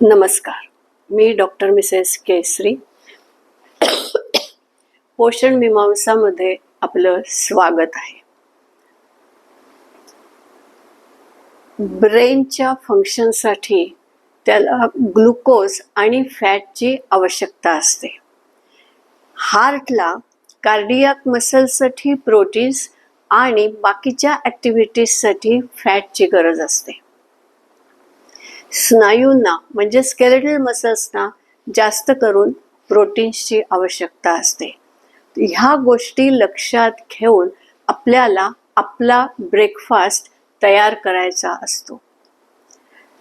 नमस्कार. मी doctor Mrs केसरी. पोषण मीमांसामध्ये आपलं स्वागत आहे. ब्रेनच्या फंक्शनसाठी त्याला ग्लुकोज आणि फॅटची आवश्यकता असते. हार्टला कार्डियाक मसल्ससाठी प्रोटीन्स आणि बाकीच्या ॲक्टिव्हिटीजसाठी फॅटची गरज असते. स्नायूंना म्हणजे स्केलेटल मसल्सना जास्त करून प्रोटीन्सची आवश्यकता असते. ह्या गोष्टी लक्षात घेऊन आपल्याला आपला ब्रेकफास्ट तयार करायचा असतो.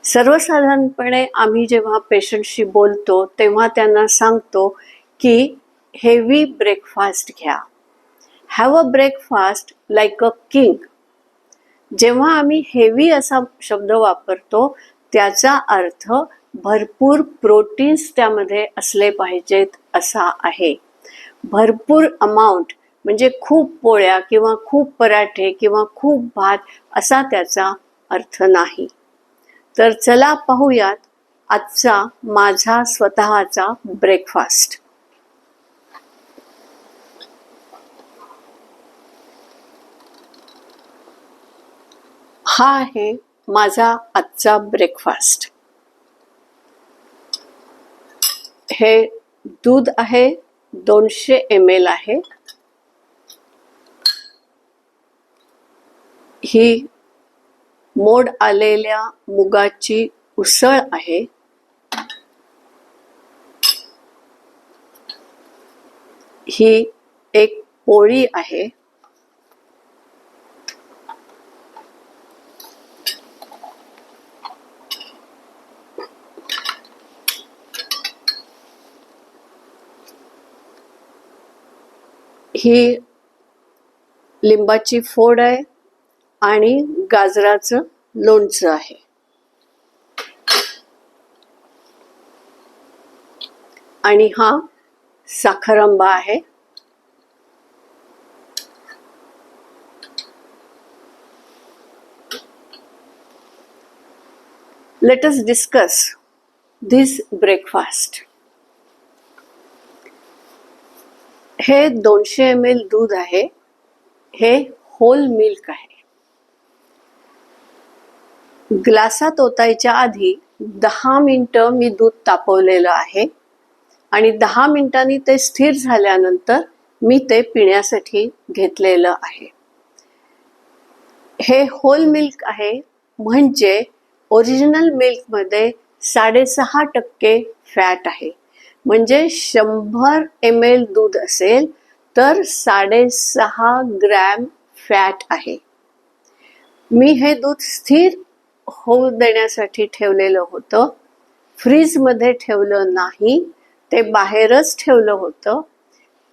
सर्वसाधारणपणे आम्ही जेव्हा पेशंटशी बोलतो तेव्हा त्यांना सांगतो की हेवी ब्रेकफास्ट घ्या. Have a breakfast like a king. जेव्हा आम्ही हेवी असा शब्द वापरतो त्याचा अर्थ भरपूर प्रोटीन्स त्यामध्ये असले पाहिजेत असा आहे. भरपूर अमाऊंट म्हणजे खूप पोळ्या किंवा खूप पराठे किंवा खूप भात असा त्याचा अर्थ नाही. तर चला पाहूयात आजचा माझा स्वतःचा ब्रेकफास्ट. हा आहे माझा आजचा ब्रेकफास्ट. हे दूध आहे, 200 ml आहे. ही मोड आलेल्या मुगाची उसळ आहे. ही एक पोळी आहे. ही लिंबाची फोड आहे आणि गाजराचं लोणचं आहे. आणि हा साखर आंबा आहे. लेट अस डिस्कस दिस ब्रेकफास्ट. हे 200 ml दूध आहे. हे होल मिल्क आहे. ग्लासात ओतायच्या आधी 10 मिनिटं मी दूध तापवलेलं आहे आणि 10 मिनिटांनी ते स्थिर झाल्यानंतर मी ते पिण्यासाठी घेतलेलं आहे. हे होल मिल्क आहे म्हणजे ओरिजिनल मिल्कमध्ये 6.5% फॅट आहे. म्हणजे 100 ml दूध असेल तर 6.5 ग्रॅम फॅट आहे. मी हे दूध स्थिर होऊ देण्यासाठी ठेवलेलं होतं. फ्रीजमध्ये ठेवलं नाही, ते बाहेरच ठेवलं होतं.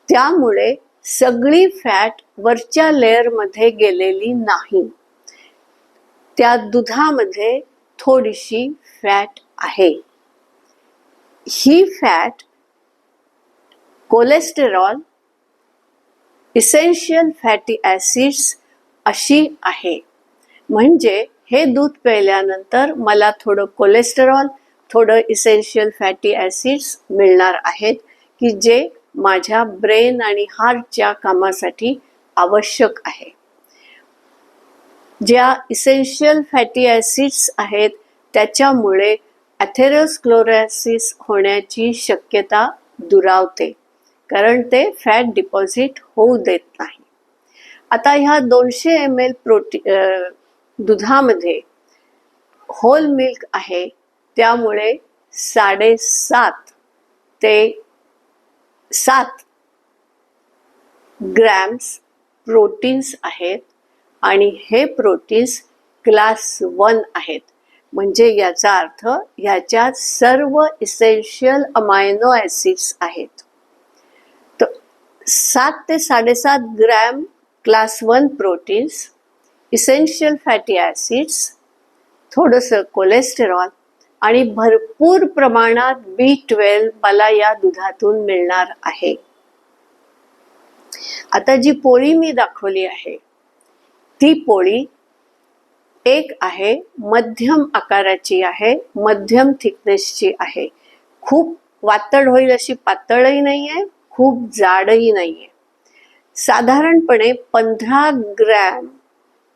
त्यामुळे सगळी फॅट वरच्या लेअरमध्ये गेलेली नाही. त्या दुधामध्ये थोडीशी फॅट आहे. ही fat cholesterol, essential fatty acids अशी आहे. म्हणजे हे दूध प्यायल्यानंतर मला थोडं कोलेस्टेरॉल, थोडं इसेन्शियल फॅटी ॲसिड्स मिळणार आहेत की जे माझ्या ब्रेन आणि हार्टच्या कामासाठी आवश्यक आहे. ज्या इसेन्शियल फॅटी ॲसिड्स आहेत त्याच्यामुळे ॲथेरोस्क्लेरोसिस होण्याची शक्यता दुरावते, कारण ते फॅट डिपॉझिट होऊ देत नाही. आता ह्या 200 ml दुधामध्ये होल मिल्क आहे त्यामुळे 7.5 ते 7 ग्रॅम्स प्रोटीन्स आहेत आणि हे प्रोटीन्स क्लास 1 आहेत. म्हणजे याचा अर्थ ह्याच्यात सर्व इसेन्शियल अमायनो ॲसिड्स आहेत. तर 7 ते 7.5 gram class 1 proteins, essential fatty acids, थोडंसं कोलेस्टेरॉल आणि भरपूर प्रमाणात B12 मला या दुधातून मिळणार आहे. आता जी पोळी मी दाखवली आहे ती पोळी एक आहे मध्यम आकाराची आहे, मध्यम थिकनेसची आहे. खूप वातड होईल अशी पातळही नाही आहे, खूप जाडही नाही आहे. साधारणपणे 15 ग्रॅम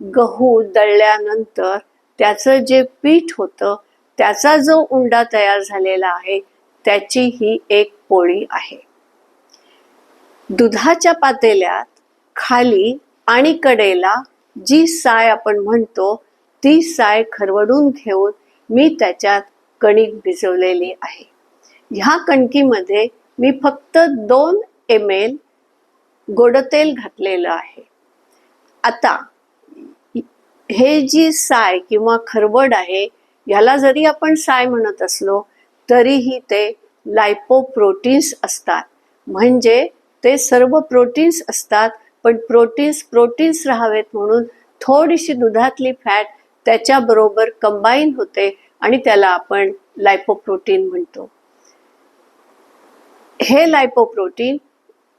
गहू दळल्यानंतर त्याचं जे पीठ होतं त्याचा जो उंडा तयार झालेला आहे त्याची ही एक पोळी आहे. दुधाच्या पातेल्यात खाली आणि कडेला जी साय आपण म्हणतो ती साय खरवडून घेऊन मी त्याच्यात कणिक भिजवलेली आहे. ह्या कणकीमध्ये मी फक्त 2 ml गोडतेल घातलेलं आहे. आता हे जी साय किंवा खरवड आहे याला जरी आपण साय म्हणत असलो तरीही ते लायपोप्रोटीन्स असतात. म्हणजे ते सर्व प्रोटीन्स असतात, पण प्रोटीन्स राहावेत म्हणून थोडीशी दुधातली फॅट त्याच्याबरोबर कंबाईन होते आणि त्याला आपण लायपोप्रोटीन म्हणतो. हे लायपोप्रोटीन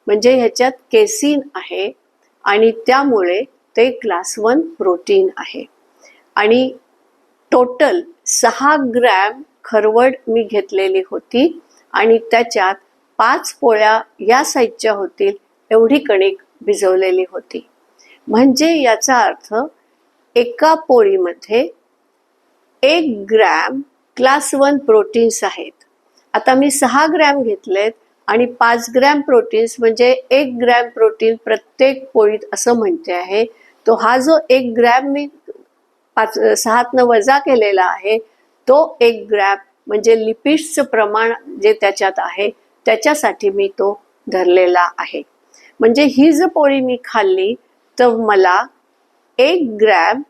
म्हणजे ह्याच्यात केसिन आहे आणि त्यामुळे ते क्लास 1 प्रोटीन आहे. आणि टोटल 6 ग्रॅम खरवड मी घेतलेली होती आणि त्याच्यात 5 पोळ्या या साईजच्या होतील एवढी कणिक भिजवलेली होती. म्हणजे याचा अर्थ एका पोळीमध्ये 1 ग्रॅम क्लास 1 प्रोटीन्स आहेत. आता मी 6 ग्रॅम घेतलेत आणि 5 ग्रॅम प्रोटीन्स म्हणजे 1 ग्रॅम प्रोटीन प्रत्येक पोळीत असं म्हणते आहे. तो हा जो 1 ग्रॅम मी 6 वजा केलेला आहे तो 1 ग्रॅम म्हणजे लिपिड्सचं प्रमाण जे त्याच्यात आहे त्याच्यासाठी मी तो धरलेला आहे. म्हणजे ही जर पोळी मी खाल्ली तर मला 1 ग्रॅम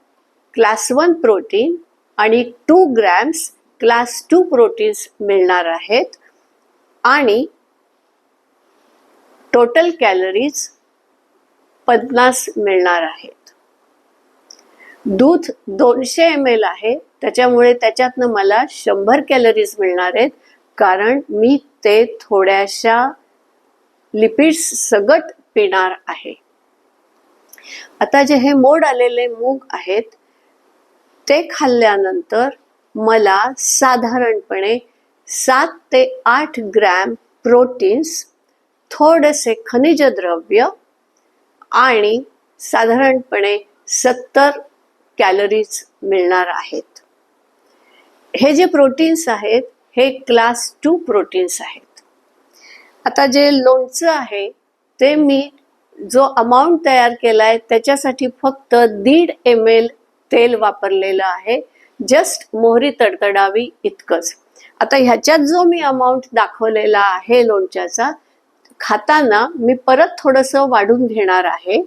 क्लास 1 प्रोटीन आणि 2 ग्रॅम्स क्लास 2 प्रोटीन्स मिळणार आहेत आणि टोटल कॅलरीज 50 मिळणार आहेत. दूध 200 ml आहे त्याच्यामुळे त्याच्यातनं मला 100 कॅलरीज मिळणार आहेत, कारण मी ते थोड्याशा लिपिड्स सगट पिणार आहे. आता जे हे मोड आलेले मूग आहेत ते खाल्ल्यानंतर मला साधारणपणे 7 ते 8 ग्रॅम प्रोटीन्स, थोडेसे खनिज द्रव्य आणि साधारणपणे 70 कॅलरीज मिळणार आहेत. हे जे प्रोटीन्स आहेत हे क्लास 2 प्रोटीन्स आहेत. आता जे लोणचं आहे ते मी जो अमाऊंट तयार केलाय त्याच्यासाठी फक्त 1.5 ml तेल वापरलेलं आहे, जस्ट मोहरी तडतडावी इतकंच. आता ह्याच्यात जो मी अमाऊंट दाखवलेला आहे लोणच्याचा, खाताना मी परत थोडंसं वाढून घेणार आहे,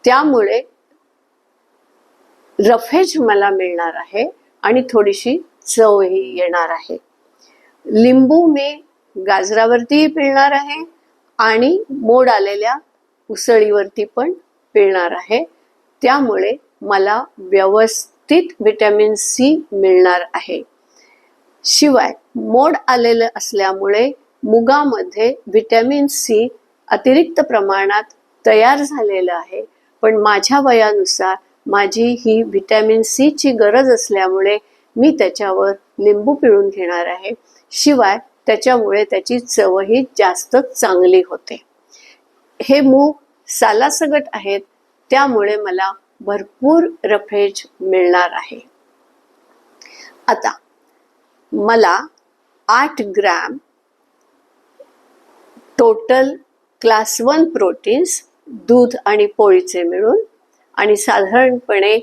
त्यामुळे रफेज मला मिळणार आहे आणि थोडीशी चवही येणार आहे. लिंबू मी गाजरावरतीही पिळणार आहे आणि मोड आलेल्या उसळीवरती पण पिळणार आहे, त्यामुळे मला व्यवस्थित व्हिटॅमिन सी मिळणार आहे. शिवाय मोड आलेलं असल्यामुळे मुगामध्ये व्हिटॅमिन सी अतिरिक्त प्रमाणात तयार झालेलं आहे, पण माझ्या वयानुसार माझी ही व्हिटॅमिन सी ची गरज असल्यामुळे मी त्याच्यावर लिंबू पिळून घेणार आहे. शिवाय त्याच्यामुळे त्याची चवही जास्त चांगली होते. हे मूग सालासगट आहेत त्यामुळे मला भरपूर रफेज मिळणार आहे. आता मला 8 ग्रॅम टोटल क्लास 1 प्रोटीन्स दूध आणि पोळीचे मिळून आणि साधारणपणे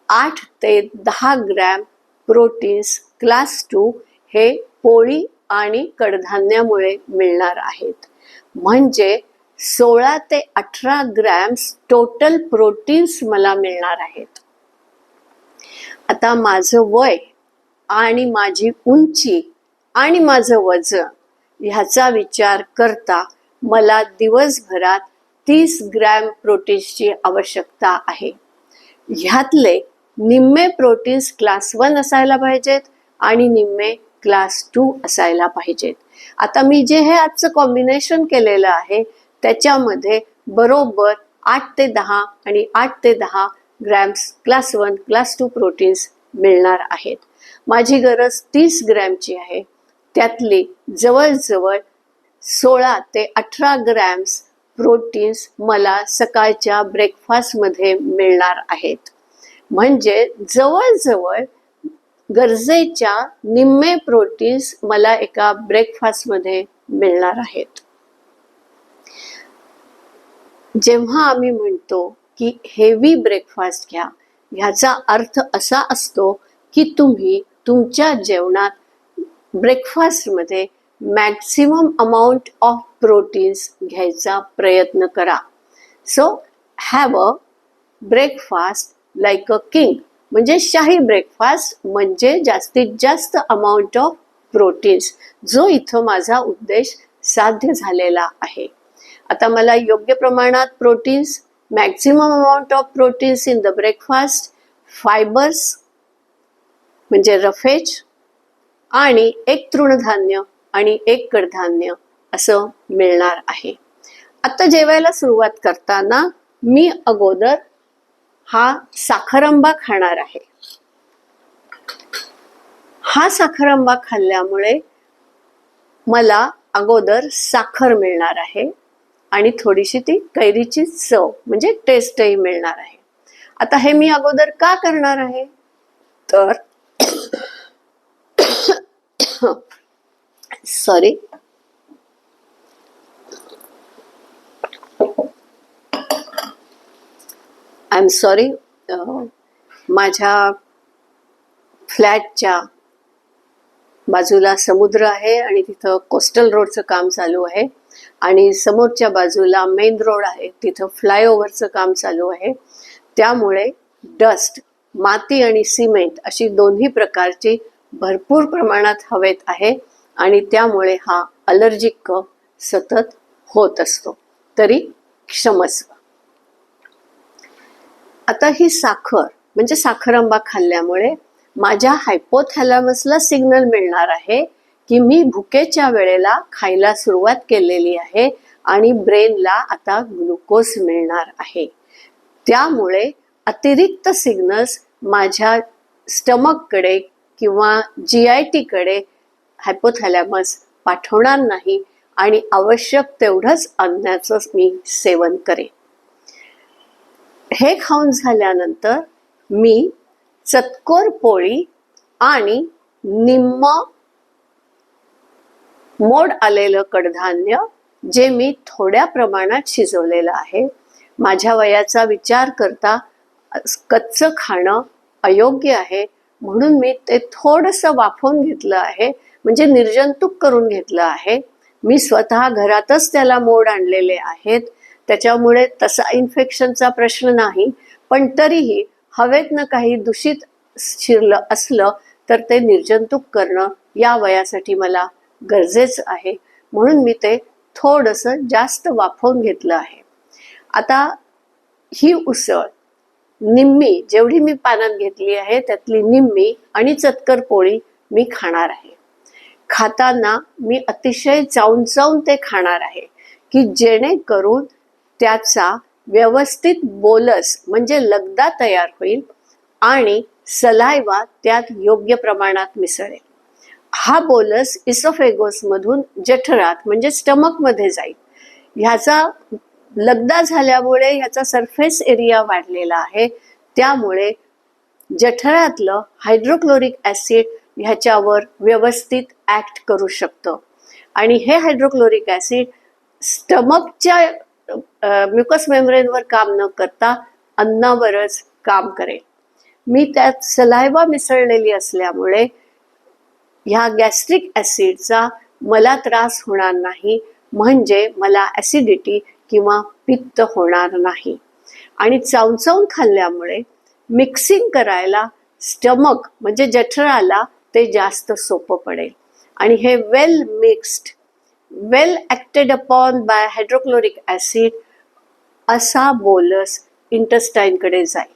8 ते 10 ग्रॅम प्रोटीन्स क्लास 2 हे पोळी आणि कडधान्यामुळे मिळणार आहेत. म्हणजे 16 ते 18 ग्रॅम्स टोटल प्रोटीन्स मला मिळणार आहेत. आता माझं वय आणि माझी उंची आणि माझं वजन ह्याचा विचार करता मला दिवसभरात 30 ग्रॅम प्रोटीन्सची आवश्यकता आहे. ह्यातले निम्मे प्रोटीन्स क्लास 1 असायला पाहिजेत आणि निम्मे क्लास 2 असायला पाहिजेत. आता मी जे हे आजचं कॉम्बिनेशन केलेलं आहे त्याच्यामध्ये बरोबर 8 ते 10 आणि 8 ते 10 ग्रॅम्स क्लास 1 क्लास 2 प्रोटीन्स मिळणार आहेत. माझी गरज 30 ग्रॅमची आहे, त्यातली जवळजवळ 16 ते 18 ग्रॅम्स प्रोटीन्स मला सकाळच्या ब्रेकफास्टमध्ये मिळणार आहेत. म्हणजे जवळजवळ गरजेच्या निम्मे प्रोटीन्स मला एका ब्रेकफास्टमध्ये मिळणार आहेत. जेव्हा आम्ही म्हणतो की हेवी ब्रेकफास्ट घ्या, ह्याचा अर्थ असा असतो की तुम्ही तुमच्या जेवणात ब्रेकफास्टमध्ये मॅक्सिमम अमाऊंट ऑफ प्रोटीन्स घ्यायचा प्रयत्न करा. So have a breakfast like a king, म्हणजे शाही ब्रेकफास्ट म्हणजे जास्तीत जास्त अमाऊंट ऑफ प्रोटीन्स, जो इथं माझा उद्देश साध्य झालेला आहे. आता मला योग्य प्रमाणात proteins, maximum amount of proteins in the breakfast, fibres म्हणजे रफेज आणि 1 तृणधान्य आणि 1 कडधान्य असं मिळणार आहे. आता जेवायला सुरुवात करताना मी अगोदर हा साखरांबा खाणार आहे. हा साखरांबा खाल्ल्यामुळे मला अगोदर साखर मिळणार आहे आणि थोडीशी ती कैरीची चव म्हणजे टेस्टही मिळणार आहे. आता हे मी अगोदर का करणार आहे तर सॉरी, आय एम सॉरी, माझ्या फ्लॅटच्या बाजूला समुद्र आहे आणि तिथं कोस्टल रोडचं काम चालू आहे आणि समोरच्या बाजूला मेन रोड आहे, तिथं फ्लायओव्हरचं काम चालू आहे. त्यामुळे डस्ट, माती आणि सिमेंट अशी दोन्ही प्रकारची भरपूर प्रमाणात हवेत आहे आणि त्यामुळे हा अलर्जिक कफ सतत होत असतो. तरी क्षमस्व. आता ही साखर म्हणजे साखरांबा खाल्ल्यामुळे माझ्या हायपोथॅलॅमसला सिग्नल मिळणार आहे की मी भुकेच्या वेळेला खायला सुरुवात केलेली आहे आणि ब्रेनला आता ग्लुकोज मिळणार आहे. त्यामुळे अतिरिक्त सिग्नल्स माझ्या स्टमककडे किंवा GIT कडे हायपोथॅलॅमस पाठवणार नाही आणि आवश्यक तेवढंच अन्नाचं मी सेवन करेन. हे खाऊन झाल्यानंतर मी चतकोर पोळी आणि निम्म मोड आलेलं कडधान्य, जे मी थोड्या प्रमाणात शिजवलेलं आहे, माझ्या वयाचा विचार करता कच्चं खाणं अयोग्य आहे म्हणून मी ते थोडंसं वाफवून घेतलं आहे, म्हणजे निर्जंतुक करून घेतलं आहे. मी स्वतः घरातच त्याला मोड आणलेले आहेत, त्याच्यामुळे तसा इन्फेक्शनचा प्रश्न नाही. पण तरीही हवेतनं काही दूषित शिरलं असलं तर ते निर्जंतुक करणं या वयासाठी मला गरजेचं आहे, म्हणून मी ते थोडंसं जास्त वाफवून घेतलं आहे. आता ही उसळ निम्मी, जेवढी मी पानात घेतली आहे त्यातली निम्मी आणि चतकर पोळी मी खाणार आहे. खाताना मी अतिशय चावून चावून ते खाणार आहे की जेणेकरून त्याचा व्यवस्थित बोलस म्हणजे लगदा तयार होईल आणि सलायवा त्यात योग्य प्रमाणात मिसळेल. हा बोलस इसोफेगोस मधून जठरात म्हणजे स्टमक मध्ये जाईल. ह्याचा लगदा झाल्यामुळे ह्याचा सरफेस एरिया वाढलेला आहे, त्यामुळे जठरातलं हायड्रोक्लोरिक ऍसिड ह्याच्यावर व्यवस्थित ऍक्ट करू शकतं आणि हे हायड्रोक्लोरिक ऍसिड स्टमकच्या म्युकस मेम्ब्रेनवर काम न करता अन्नावरच काम करेल. मी त्यात सलायवा मिसळलेली असल्यामुळे ह्या गॅस्ट्रिक ऍसिडचा मला त्रास होणार नाही, म्हणजे मला ऍसिडिटी किंवा पित्त होणार नाही. आणि चावून खाल्ल्यामुळे मिक्सिंग करायला स्टमक म्हणजे जठराला ते जास्त सोपं पडेल आणि हे well mixed, well acted upon by hydrochloric acid असा बोलस इंटेस्टाईनकडे जाईल.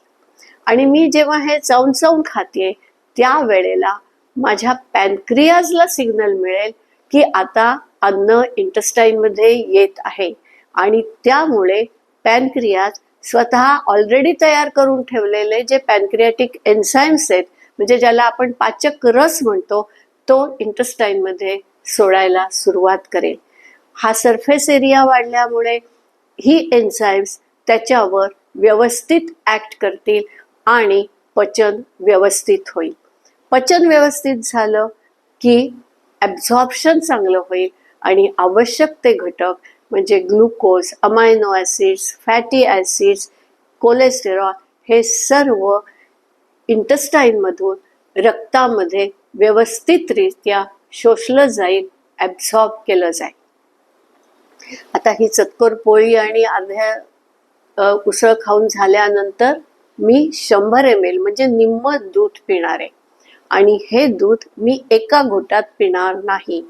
आणि मी जेव्हा हे चावून खाते त्यावेळेला माझ्या पॅनक्रियाजला सिग्नल मिळेल की आता अन्न इंटेस्टाईनमध्ये येत आहे आणि त्यामुळे पॅनक्रियाज स्वतः ऑलरेडी तयार करून ठेवलेले जे पॅनक्रियाटिक एन्झाईम्स आहेत, म्हणजे ज्याला आपण पाचक रस म्हणतो, तो इंटेस्टाईनमध्ये सोडायला सुरुवात करेल. हा सरफेस एरिया वाढल्यामुळे ही एन्झाईम्स त्याच्यावर व्यवस्थित ॲक्ट करतील आणि पचन व्यवस्थित होईल. पचन व्यवस्थित झालं की ॲब्झॉर्प्शन चांगलं होईल आणि आवश्यक ते घटक म्हणजे glucose, amino acids, fatty acids, cholesterol हे सर्व इंटेस्टाईनमधून रक्तामध्ये व्यवस्थितरित्या शोषलं जाईल, ॲब्झॉर्ब केलं जाईल. आता ही चतकोर पोळी आणि अर्ध्या उसळ खाऊन झाल्यानंतर मी 100 ml म्हणजे निम्म दूध पिणार आहे. आणि हे दूध मी एका घोटात पिणार नाही.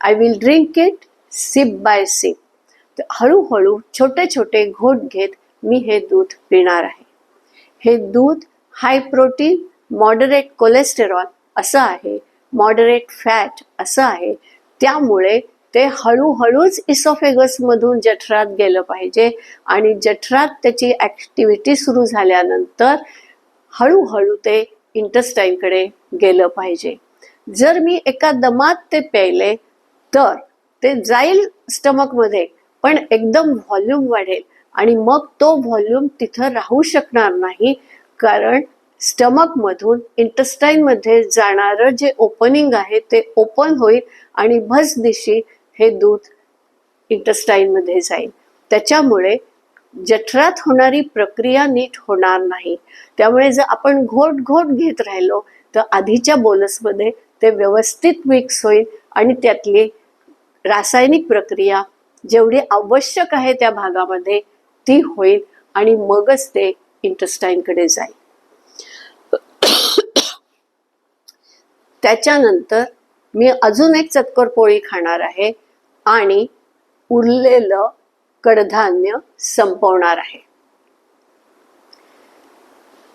I will drink it sip by sip. तर हळूहळू छोटे छोटे घोट घेत मी हे दूध पिणार आहे. हे दूध हाय प्रोटीन, मॉडरेट कोलेस्टेरॉल असं आहे, मॉडरेट फॅट असं आहे. त्यामुळे ते हळूहळूच इसोफेगसमधून जठरात गेलं पाहिजे आणि जठरात त्याची ॲक्टिव्हिटी सुरू झाल्यानंतर हळूहळू ते इंटेस्टाईनकडे गेलं पाहिजे. जर मी एका दमात ते प्यायले तर ते जाईल स्टमकमध्ये, पण एकदम व्हॉल्यूम वाढेल आणि मग तो व्हॉल्यूम तिथं राहू शकणार नाही, कारण स्टमकमधून इंटेस्टाईनमध्ये जाणारं जे ओपनिंग आहे ते ओपन होईल आणि भसदिशी हे दूध इंटेस्टाईनमध्ये जाईल. त्याच्यामुळे जठरात होणारी प्रक्रिया नीट होणार नाही. त्यामुळे जर आपण घोट घोट घेत राहिलो तर आधीच्या बोलसमध्ये ते व्यवस्थित मिक्स होईल आणि त्यातली रासायनिक प्रक्रिया जेवढी आवश्यक आहे त्या भागामध्ये ती होईल आणि मगच ते इंटेस्टाईनकडे जाईल. त्याच्यानंतर मी अजून एक चतकोर पोळी खाणार आहे आणि उरलेलं कडधान्य संपवणार आहे.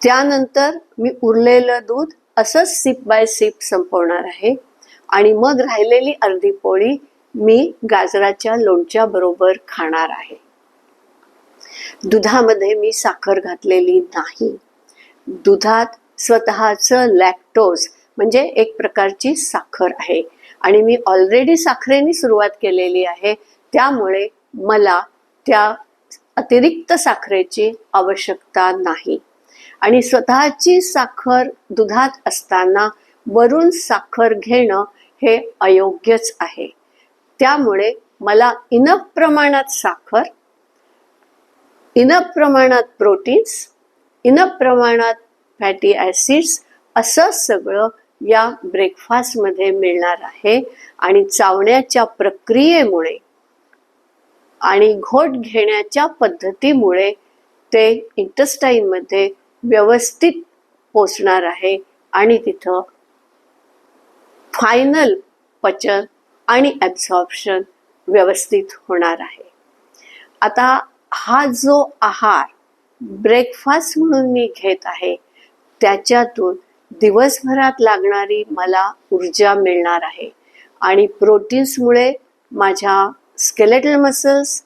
त्यानंतर मी उरलेलं दूध असंच सिप बाय सिप संपवणार आहे आणि मग राहिलेली अर्धी पोळी मी गाजराच्या लोणच्या बरोबर खाणार आहे. दुधामध्ये मी साखर घातलेली नाही. दुधात स्वतःचं लॅक्टोज म्हणजे एक प्रकारची साखर आहे आणि मी ऑलरेडी साखरेने सुरुवात केलेली आहे. त्यामुळे मला त्या अतिरिक्त साखरेची आवश्यकता नाही आणि स्वतःची साखर दुधात असताना वरून साखर घेणं हे अयोग्यच आहे. त्यामुळे मला इनफ प्रमाणात साखर, इनफ प्रमाणात प्रोटीन्स, इनफ प्रमाणात फॅटी ॲसिड्स असं सगळं या ब्रेकफास्टमध्ये मिळणार आहे आणि चावण्याच्या प्रक्रियेमुळे आणि घोट घेण्याच्या पद्धतीमुळे ते इंटेस्टाईनमध्ये व्यवस्थित पोचणार आहे आणि तिथं फायनल पचन आणि ॲब्झॉर्प्शन व्यवस्थित होणार आहे. आता हा जो आहार ब्रेकफास्ट म्हणून मी घेत आहे त्याच्यातून दिवसभरात लागणारी मला ऊर्जा मिळणार आहे आणि प्रोटीन्समुळे माझ्या स्केलेटल मसल्स,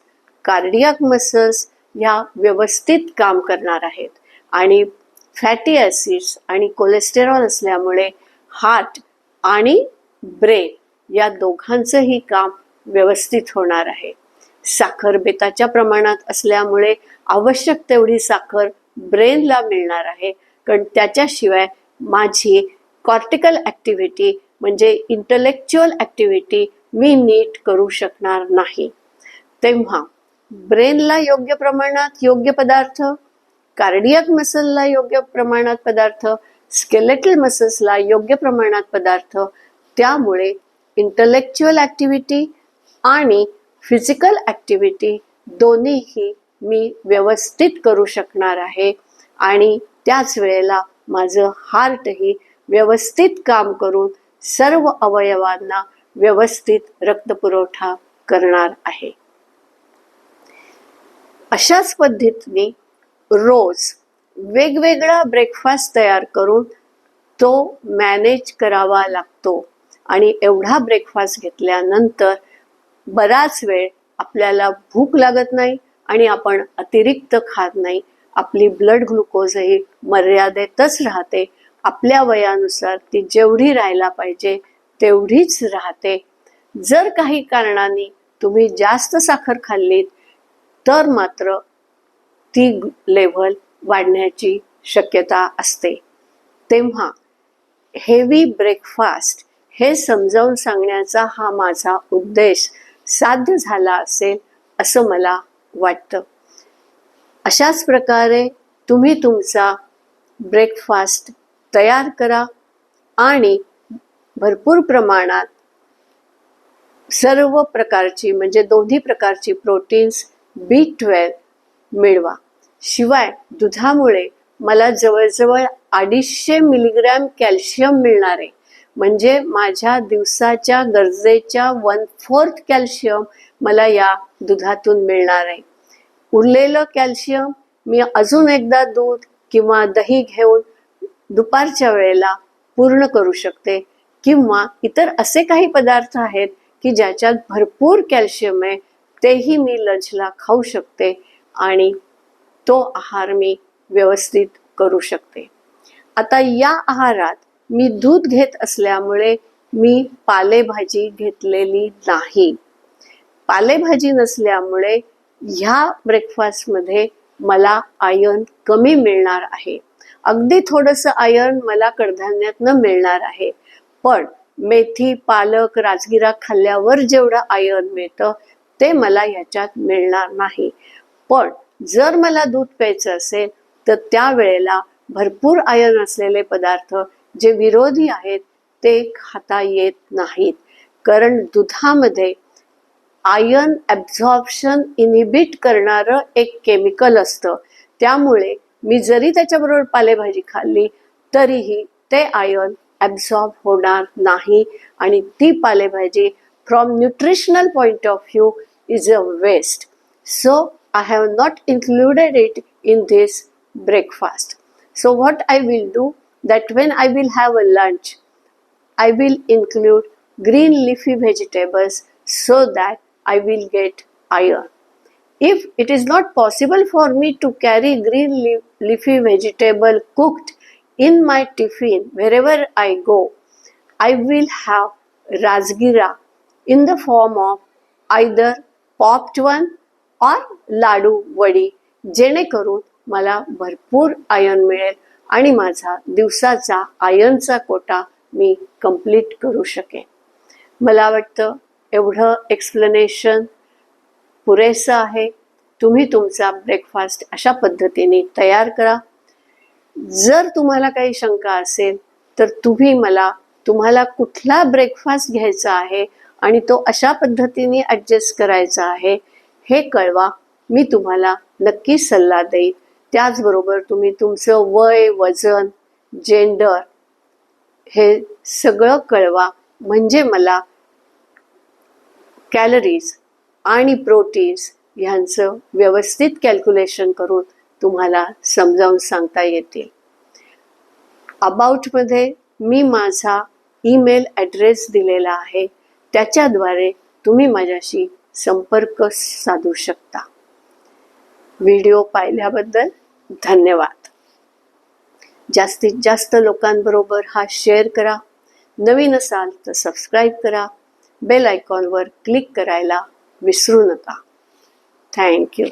कार्डियाक मसल्स ह्या व्यवस्थित काम करणार आहेत आणि फॅटी ॲसिड्स आणि कोलेस्टेरॉल असल्यामुळे हार्ट आणि ब्रेन या दोघांचंही काम व्यवस्थित होणार आहे. साखर बेताच्या प्रमाणात असल्यामुळे आवश्यक तेवढी साखर ब्रेनला मिळणार आहे, कारण त्याच्याशिवाय माझी कॉर्टिकल ॲक्टिव्हिटी म्हणजे इंटलेक्च्युअल ॲक्टिव्हिटी मी नीट करू शकणार नाही. तेव्हा ब्रेनला योग्य प्रमाणात योग्य पदार्थ, कार्डियाक मसलला योग्य प्रमाणात पदार्थ, स्केलेटल मसल्सला योग्य प्रमाणात पदार्थ, त्यामुळे इंटलेक्च्युअल ॲक्टिव्हिटी आणि फिजिकल ॲक्टिव्हिटी दोन्हीही मी व्यवस्थित करू शकणार आहे आणि त्याच वेळेला माझं हार्टही व्यवस्थित काम करून सर्व अवयवांना व्यवस्थित रक्तपुरवठा करणार आहे. अशाच पद्धतीने रोज वेगवेगळा ब्रेकफास्ट तयार करून तो मॅनेज करावा लागतो आणि एवढा ब्रेकफास्ट घेतल्यानंतर बराच वेळ आपल्याला भूक लागत नाही आणि आपण अतिरिक्त खात नाही. आपली ब्लड ग्लुकोजही मर्यादेतच राहते. आपल्या वयानुसार ती जेवढी राहायला पाहिजे तेवढीच राहते. जर काही कारणाने तुम्ही जास्त साखर खाल्लीत तर मात्र ती लेव्हल वाढण्याची शक्यता असते. तेव्हा हेवी ब्रेकफास्ट हे समजावून सांगण्याचा हा माझा उद्देश साध्य झाला असेल असं मला वाटतं. अशाच प्रकारे तुम्ही तुमचा ब्रेकफास्ट तयार करा आणि भरपूर प्रमाणात सर्व प्रकारची म्हणजे दोन्ही प्रकारची प्रोटीन्स, B12 मिळवा. शिवाय दुधामुळे मला जवळजवळ 250 मिलीग्रॅम कॅल्शियम मिळणार आहे. म्हणजे माझ्या दिवसाच्या गरजेच्या 1/4 कॅल्शियम मला या दुधातून मिळणार आहे. उरलेलं कॅल्शियम मी अजून एकदा दूध किंवा दही घेऊन दुपारच्या वेळेला पूर्ण करू शकते. किंवा इतर असे काही पदार्थ आहेत की ज्याच्यात भरपूर कॅल्शियम आहे, तेही मी लंचला खाऊ शकते आणि तो आहार मी व्यवस्थित करू शकते. आता या आहारात मी दूध घेत असल्यामुळे मी पालेभाजी घेतलेली नाही. पालेभाजी नसल्यामुळे ह्या ब्रेकफास्टमध्ये मला आयर्न कमी मिळणार आहे. अगदी थोडंसं आयर्न मला कडधान्यातनं मिळणार आहे, पण मेथी, पालक, राजगिरा खाल्ल्यावर जेवढं आयर्न मिळतं ते मला ह्याच्यात मिळणार नाही. पण जर मला दूध प्यायचं असेल तर त्यावेळेला भरपूर आयर्न असलेले पदार्थ जे विरोधी आहेत ते खाता येत नाहीत. कारण दुधामध्ये आयर्न ॲब्झॉर्प्शन इनिबिट करणारं एक केमिकल असतं. त्यामुळे मी जरी त्याच्याबरोबर पालेभाजी खाल्ली तरीही ते आयर्न ॲब्झॉर्ब होणार नाही आणि ती पालेभाजी from nutritional point of view is a waste. So I have not included it in this breakfast. So what I will do, that when I will have a lunch, I will include green leafy vegetables so that I will get iron. If it is not possible for me to carry green leafy vegetable cooked in my tiffin wherever I go, I will have rajgira in the form of either popped one और लाडू वडी, जेणेकरून मला भरपूर iron मिळेल आणि माझा दिवसाचा आयर्नचा कोटा मी complete करू शकेन. मला वाटतं एवढं एक्सप्लेनेशन पुरेसं आहे. तुम्ही तुमचा ब्रेकफास्ट अशा पद्धतीने तयार करा. जर तुम्हाला काही शंका असेल तर तुम्ही मला तुम्हाला कुठला ब्रेकफास्ट घ्यायचा आहे आणि तो अशा पद्धतीने ॲडजस्ट करायचा आहे हे कळवा. मी तुम्हाला नक्की सल्ला देईन. त्याचबरोबर तुम्ही तुमचं वय, वजन, जेंडर हे सगळं कळवा. म्हणजे मला कॅलरीज आणि प्रोटीन्स ह्यांचं व्यवस्थित कॅल्क्युलेशन करून तुम्हाला समजावून सांगता येतील. अबाउटमध्ये मी माझा ईमेल ॲड्रेस दिलेला आहे. त्याच्याद्वारे तुम्ही माझ्याशी संपर्क साधू शकता. व्हिडिओ पाहिल्याबद्दल धन्यवाद. जास्तीत जास्त लोकांबरोबर हा शेअर करा. नवीन असाल तर सबस्क्राईब करा. बेल आयकॉनवर क्लिक करायला विसरू नका. थँक्यू.